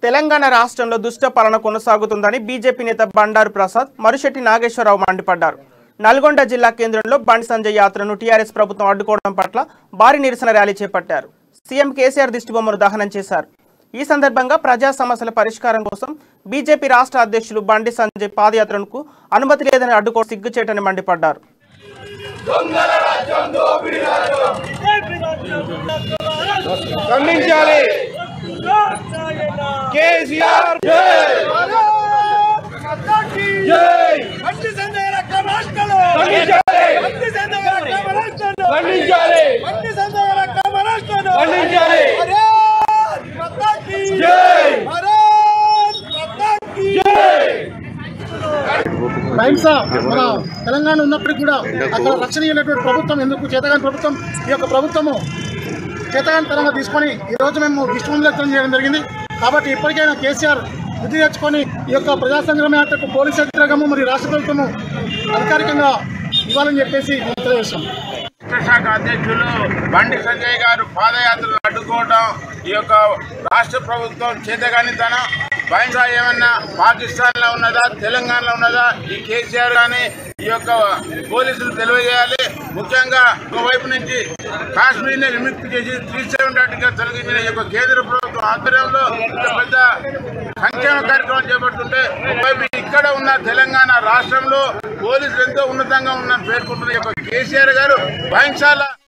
తెలంగాణ రాష్ట్రంలో దుష్ట పాలన కొనసాగుతుందని బీజేపీ నేత బండారు ప్రసాద్, మరుశెట్టి నాగేశ్వరరావు మండిపడ్డారు. నల్గొండ జిల్లా కేంద్రంలో బండి సంజయ్ యాత్రను టీఆర్ఎస్ ప్రభుత్వం అడ్డుకోవడం పట్ల భారీ నిరసన ర్యాలీ చేపట్టారు. సీఎం కేసీఆర్ దిష్టిబొమ్మను దహనం చేశారు. ఈ సందర్భంగా ప్రజా సమస్యల పరిష్కారం కోసం బీజేపీ రాష్ట్ర అధ్యక్షులు బండి సంజయ్ పాదయాత్రకు అనుమతి లేదని అడ్డుకోవడం సిగ్గుచేటని మండిపడ్డారు. కేసీఆర్ జై జై బండి సంజయ్ రక్షణాష్టలు బండించాలి బండి సంజయ్ రక్షణాష్టలు బండించాలి బండి సంజయ్ రక్షణాష్టలు బండించాలి భారత్ మాతా కీ జై భారత్ మాతా కీ జై మన తెలంగాణ ఉన్నప్పటికీ కూడా అక్కడ రక్షణ ఇవ్వనటువంటి ప్రభుత్వం ఎందుకు చేతగాని ప్రభుత్వం ఈ యొక్క ప్రభుత్వము చేతగానితనంగా తీసుకొని ఈరోజు మేము దిష్టిబొమ్మలు వ్యక్తం చేయడం జరిగింది. కాబట్టి ఇప్పటికైనా కేసీఆర్ బుద్ధి తెచ్చుకొని ఈ యొక్క ప్రజా సంగ్రామ యాత్రకు పోలీసు యంత్రాంగము మరియు రాష్ట్ర ప్రభుత్వము అధికారికంగా ఇవ్వాలని చెప్పేసి తెలియజేస్తాం. శాఖ అధ్యక్షులు బండి సంజయ్ గారు పాదయాత్రను అడ్డుకోవడం ఈ యొక్క రాష్ట్ర ప్రభుత్వం చేతగానితనం. బైంసా ఏమన్నా పాకిస్తాన్లో ఉన్నదా, తెలంగాణలో ఉన్నదా, ఈ కేసీఆర్ కానీ ఈ యొక్క పోలీసులు తెలియజేయాలి. ముఖ్యంగా ఒకవైపు నుంచి కాశ్మీర్ని విముక్తి చేసి 370 తొలగించిన ఈ యొక్క కేంద్ర ప్రభుత్వం ఆధ్వర్యంలో పెద్ద సంక్షేమ కార్యక్రమం చేపడుతుంటే, ఒకవైపు ఇక్కడ ఉన్న తెలంగాణ రాష్ట్రంలో పోలీసులు ఎంతో ఉన్నతంగా ఉన్నారని పేర్కొంటున్న ఈ యొక్క కేసీఆర్ గారు బైంసాల